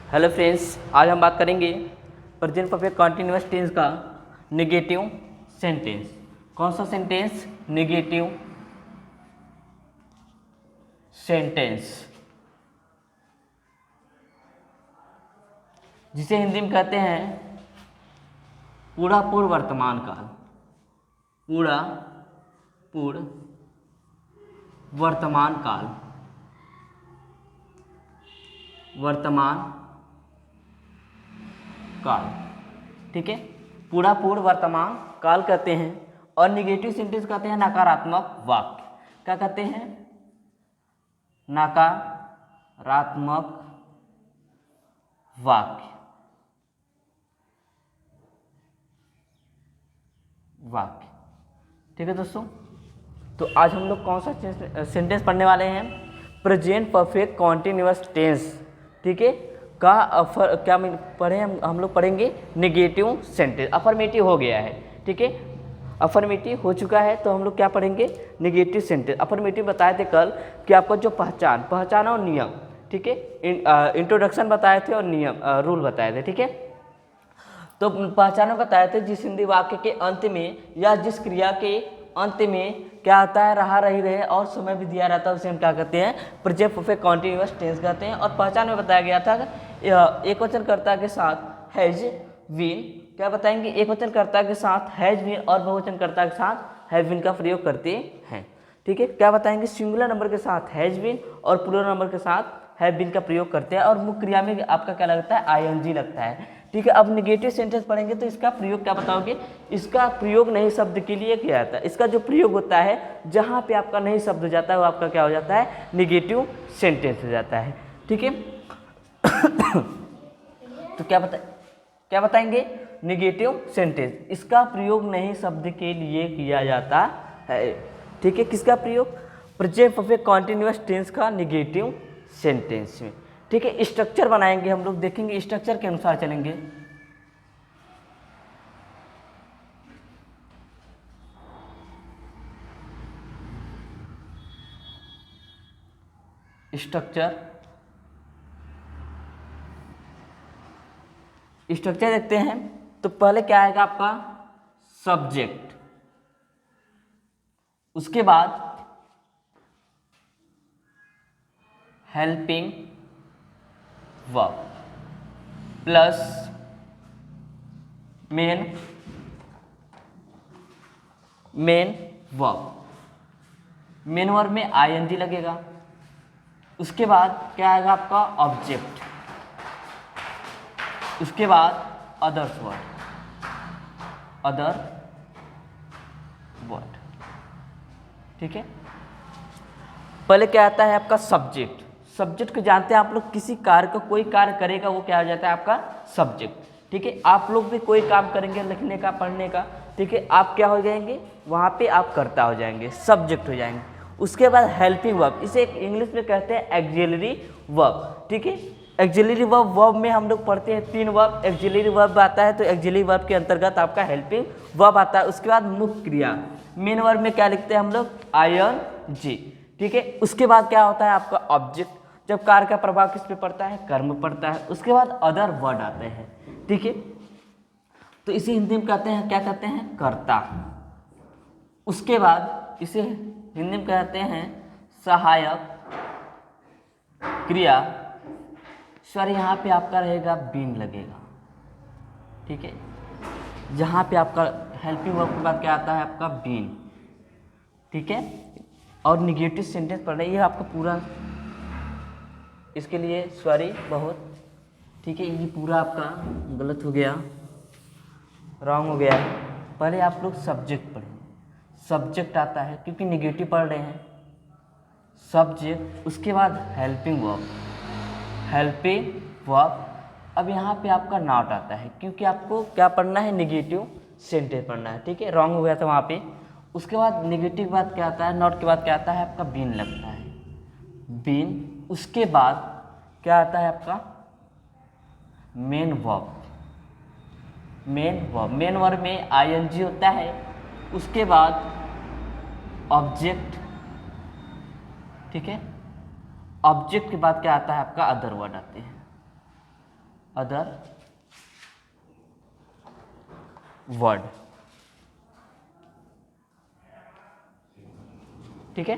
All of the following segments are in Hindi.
हेलो फ्रेंड्स, आज हम बात करेंगे प्रेजेंट परफेक्ट कॉन्टिन्यूअस टेंस का नेगेटिव सेंटेंस। कौन सा सेंटेंस? नेगेटिव सेंटेंस, जिसे हिंदी में कहते हैं पूरा पूर्व वर्तमान काल। पूरा पूर्व वर्तमान काल, वर्तमान काल, ठीक है। पूरा पूर्व वर्तमान काल कहते हैं। और निगेटिव सेंटेंस कहते हैं नकारात्मक वाक्य। क्या कहते हैं? नकारात्मक वाक्य। ठीक है दोस्तों, तो आज हम लोग कौन सा सेंटेंस पढ़ने वाले हैं? प्रेजेंट परफेक्ट कॉन्टिन्यूअस टेंस, ठीक है, का क्या पढ़े हम लोग पढ़ेंगे नेगेटिव सेंटेंस। अफर्मेटिव हो गया है, ठीक है, अफर्मेटिव हो चुका है, तो हम लोग क्या पढ़ेंगे? Negative sentence. अफर्मेटिव बताए थे कल कि आपको जो पहचान और नियम, ठीक है, इंट्रोडक्शन बताए थे और नियम रूल बताए थे, ठीक है। तो पहचानों बताए थे जिस हिंदी वाक्य के अंत में या जिस क्रिया के अंत में क्या आता है, रहा रही रहे और समय भी दिया रहता है, उसे हम क्या कहते हैं? प्रेजेंट परफेक्ट कॉन्टिन्यूअस टेंस कहते हैं। और पहचान में बताया गया था एक वचनकर्ता के साथ हैज बीन, क्या बताएंगे? एक वचनकर्ता के साथ हैज बीन और बहुवचनकर्ता के साथ हैव बीन का प्रयोग करते हैं, ठीक है। क्या बताएंगे? सिंगुलर नंबर के साथ हैज बीन और प्लूरल नंबर के साथ हैव बीन का प्रयोग करते हैं। और मुख्य क्रिया में आपका क्या लगता है? आईएनजी लगता है, ठीक है। अब निगेटिव सेंटेंस पढ़ेंगे तो इसका प्रयोग क्या बताओगे? इसका प्रयोग नहीं शब्द के लिए किया जाता है। इसका जो प्रयोग होता है, जहाँ पे आपका नहीं शब्द हो जाता है, वो आपका क्या हो जाता है? निगेटिव सेंटेंस हो जाता है, ठीक है। तो क्या बताएंगे? निगेटिव सेंटेंस, इसका प्रयोग नहीं शब्द के लिए किया जाता है, ठीक है। किसका प्रयोग? प्रेजेंट परफेक्ट कॉन्टिन्यूअस टेंस का निगेटिव सेंटेंस में, ठीक है। स्ट्रक्चर बनाएंगे हम लोग, देखेंगे स्ट्रक्चर के अनुसार चलेंगे। स्ट्रक्चर देखते हैं तो पहले क्या आएगा आपका? सब्जेक्ट, उसके बाद helping verb plus main verb. Main verb में आईएनजी लगेगा। उसके बाद क्या आएगा आपका? ऑब्जेक्ट। उसके बाद अदर वर्ड, ठीक है। पहले क्या आता है आपका? सब्जेक्ट। सब्जेक्ट को जानते हैं आप लोग, किसी कार्य को कोई कार्य करेगा वो क्या हो जाता है? आपका सब्जेक्ट, ठीक है। आप लोग भी कोई काम करेंगे, लिखने का, पढ़ने का, ठीक है, आप क्या हो जाएंगे? वहाँ पे आप कर्ता हो जाएंगे, सब्जेक्ट हो जाएंगे। उसके बाद हेल्पिंग वर्ब, इसे इंग्लिश में कहते हैं एक्सिलरी वर्ब, ठीक है। एक्सिलरी वर्ब में हम लोग पढ़ते हैं 3 वर्ब। एक्सिलरी वर्ब आता है तो एक्सिलरी वर्ब के अंतर्गत आपका हेल्पिंग वर्ब आता है। उसके बाद मुख्य क्रिया, मेन वर्ब में क्या लिखते हैं हम लोग? आईएनजी, ठीक है। उसके बाद क्या होता है आपका? ऑब्जेक्ट। जब कार्य का प्रभाव किस पे पड़ता है? कर्म पड़ता है। उसके बाद अदर वर्ड आते हैं, ठीक है। तो इसे हिंदी में कहते हैं, क्या कहते हैं? कर्ता। उसके बाद इसे हिंदी में कहते हैं सहायक क्रिया। सॉरी, यहाँ पे आपका रहेगा बीन लगेगा, ठीक है। जहाँ पे आपका हेल्पिंग वर्ब के बाद क्या आता है? आपका बीन, ठीक है। और निगेटिव सेंटेंस पढ़ रही है आपका पूरा, इसके लिए सॉरी बहुत, ठीक है। ये पूरा आपका गलत हो गया, रॉन्ग हो गया। पहले आप लोग सब्जेक्ट पढ़ें, सब्जेक्ट आता है क्योंकि निगेटिव पढ़ रहे हैं, सब्जेक्ट। उसके बाद हेल्पिंग वर्ब। अब यहाँ पे आपका नॉट आता है क्योंकि आपको क्या पढ़ना है? निगेटिव सेंटेंस पढ़ना है, ठीक है। रॉन्ग हो गया था वहाँ पे। उसके बाद निगेटिव के बाद क्या आता है? नॉट के बाद क्या आता है? आपका बीन लगता है, बीन। उसके बाद क्या आता है आपका? Main verb. मेन वर्ब में आईएनजी होता है। उसके बाद ऑब्जेक्ट, ठीक है। ऑब्जेक्ट के बाद क्या आता है आपका? अदर वर्ड आते हैं, अदर वर्ड। ठीक है,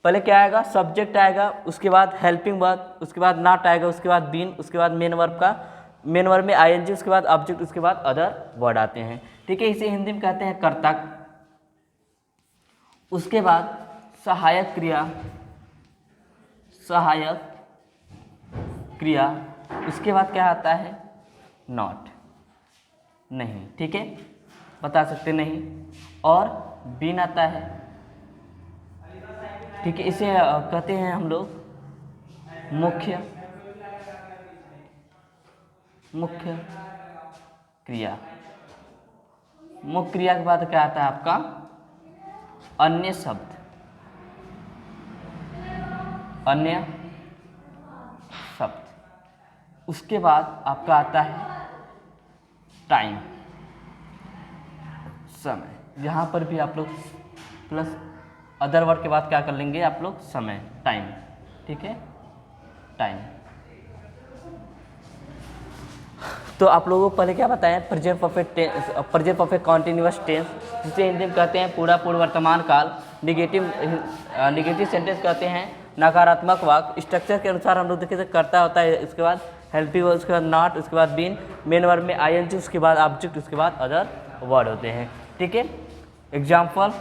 पहले क्या आएगा, सब्जेक्ट आएगा, उसके बाद हेल्पिंग वर्ब, उसके बाद नॉट आएगा, उसके बाद बीन, उसके बाद मेन वर्ब का मेन वर्ब में आईएनजी, उसके बाद ऑब्जेक्ट, उसके बाद अदर वर्ड आते हैं। ठीक है, इसे हिंदी में कहते हैं कर्ता। उसके बाद सहायक क्रिया, सहायक क्रिया, उसके बाद क्या आता है, नॉट, नहीं। ठीक है, बता सकते नहीं, और बीन आता है। ठीक है, इसे कहते हैं हम लोग मुख्य क्रिया। मुख्य क्रिया के बाद क्या आता है आपका, अन्य शब्द, अन्य शब्द। उसके बाद आपका आता है टाइम, समय। यहाँ पर भी आप लोग प्लस अदर वर्ड के बाद क्या कर लेंगे आप लोग, समय, टाइम। ठीक है, टाइम। तो आप लोगों को पहले क्या बताया, present perfect tense, present perfect continuous tense, जिसे हिंदी में कहते हैं पूरा पूर्व वर्तमान काल। निगेटिव सेंटेंस कहते हैं नकारात्मक वाक्य। स्ट्रक्चर के अनुसार हम लोग देखें तो कर्ता होता है, उसके बाद हेल्पिंग वर्ब, उसके बाद नॉट, उसके बाद बीन, मेन वर्ब में आईएनजी, उसके बाद ऑब्जेक्ट, उसके बाद अदर वर्ड होते हैं। ठीक है, एग्जाम्पल,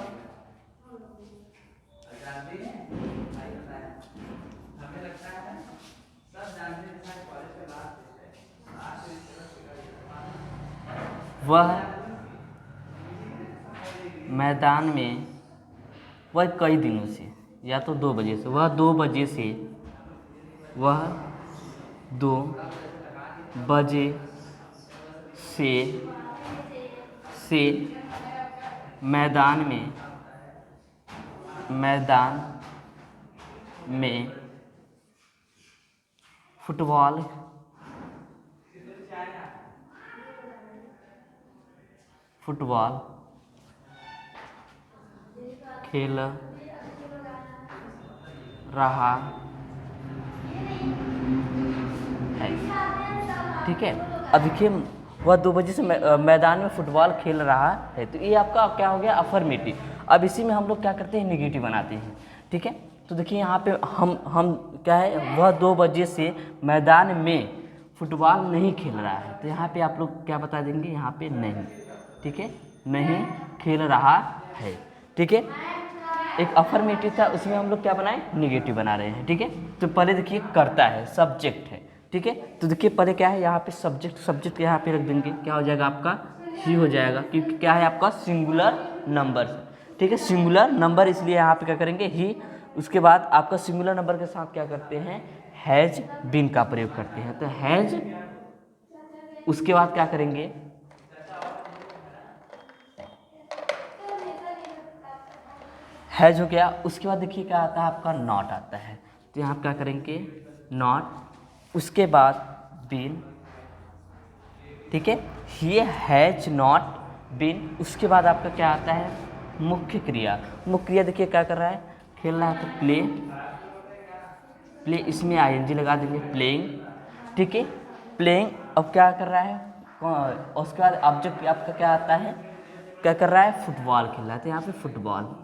वह मैदान में, वह कई दिनों से, या तो 2 बजे से, वह 2 बजे से, वह 2 बजे से मैदान में फुटबॉल खेल रहा है। ठीक है, अब देखिए, वह 2 बजे से मैदान में फुटबॉल खेल रहा है, तो ये आपका क्या हो गया, अफर्मेटिव। अब इसी में हम लोग क्या करते हैं, निगेटिव बनाते हैं। ठीक है, तो देखिए यहाँ पे हम क्या है, वह 2 बजे से मैदान में फुटबॉल नहीं खेल रहा है, तो यहाँ पे आप लोग क्या बता देंगे, यहाँ पे नहीं। ठीक है, नहीं खेल रहा है। ठीक है, एक अफर्मेटिव था, उसमें हम लोग क्या बनाए, निगेटिव बना रहे हैं। ठीक है, तो पहले देखिए करता है, सब्जेक्ट है। ठीक है, तो देखिए पहले क्या है, यहाँ पे सब्जेक्ट यहाँ पे रख देंगे, क्या हो जाएगा आपका, ही हो जाएगा, क्योंकि क्या है आपका सिंगुलर नंबर। ठीक है, सिंगुलर नंबर, इसलिए यहाँ पे क्या करेंगे, ही। उसके बाद आपका सिंगुलर नंबर के साथ क्या करते हैं, हैज बीन का प्रयोग करते हैं, तो हैज। उसके बाद क्या करेंगे, हैज हो गया। उसके बाद देखिए क्या आता है आपका, नॉट आता है, तो यहाँ क्या करेंगे, नॉट। उसके बाद बीन। ठीक है, ही हैज नॉट बीन। उसके बाद आपका क्या आता है, मुख्य क्रिया। मुख्य क्रिया देखिए क्या कर रहा है, खेल रहा है, तो प्ले, इसमें आईएनजी लगा देंगे, प्लेइंग। ठीक है, प्लेइंग। अब क्या कर रहा है, उसके बाद ऑब्जेक्ट आपका क्या आता है, क्या कर रहा है, फुटबॉल खेल रहा है, तो यहाँ पे फुटबॉल,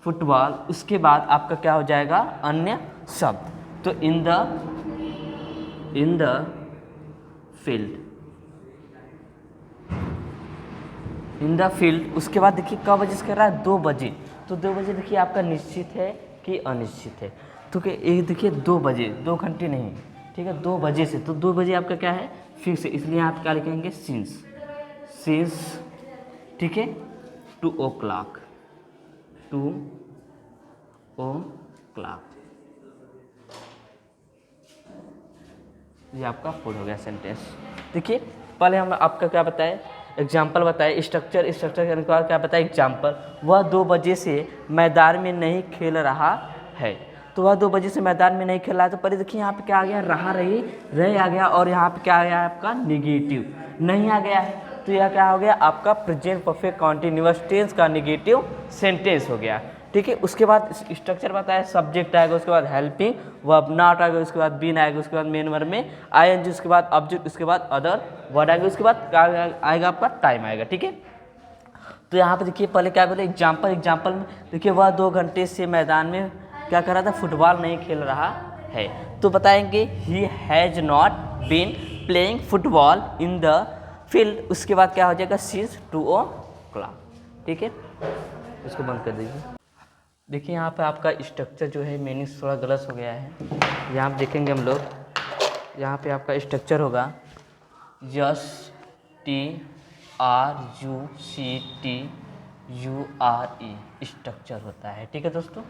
फुटबॉल। उसके बाद आपका क्या हो जाएगा, अन्य शब्द, तो इन द फील्ड। उसके बाद देखिए कब बजे से कर रहा है, 2 बजे, तो 2 बजे देखिए आपका निश्चित है कि अनिश्चित है, तो ये देखिए 2 बजे, 2 घंटे नहीं। ठीक है, 2 बजे से, तो 2 बजे आपका क्या है, फिक्स है, इसलिए आप क्या लिखेंगे, सिंस। ठीक है, 2 o'clock, ये आपका फुल हो गया सेंटेंस। देखिए पहले हम आपका क्या बताए, एग्जाम्पल बताए, स्ट्रक्चर के अनुसार क्या बताए, एग्जाम्पल, वह 2 बजे से मैदान में नहीं खेल रहा है, तो वह 2 बजे से मैदान में नहीं खेल रहा है, तो पहले देखिए यहाँ पे क्या आ गया, रहे आ गया, और यहाँ पे क्या आ गया आपका, निगेटिव, नहीं आ गया है, तो यह क्या हो गया आपका प्रेजेंट परफेक्ट कॉन्टिन्यूअस टेंस का नेगेटिव सेंटेंस हो गया। ठीक है, उसके बाद स्ट्रक्चर बताया, सब्जेक्ट आएगा, उसके बाद हेल्पिंग वर्ब नॉट आएगा, उसके बाद बीन आएगा, उसके बाद मेन वर्ब में आईएनजी, उसके बाद ऑब्जेक्ट, उसके बाद अदर वर्ड आएगा, उसके बाद क्या आएगा आपका टाइम आएगा। ठीक है, तो यहाँ पे देखिए पहले क्या बोले एग्जाम्पल में देखिए वह 2 घंटे से मैदान में क्या कर रहा था, फुटबॉल नहीं खेल रहा है। तो बताएंगे he has not been playing football in the field, उसके बाद क्या हो जाएगा सिंस 2 o'clock। ठीक है, इसको बंद कर दीजिए। देखिए यहाँ पे आपका स्ट्रक्चर जो है मीनिंग थोड़ा गलत हो गया है। यहाँ पे देखेंगे हम लोग, यहाँ पे आपका स्ट्रक्चर होगा STRUCTURE स्ट्रक्चर होता है। ठीक है दोस्तों।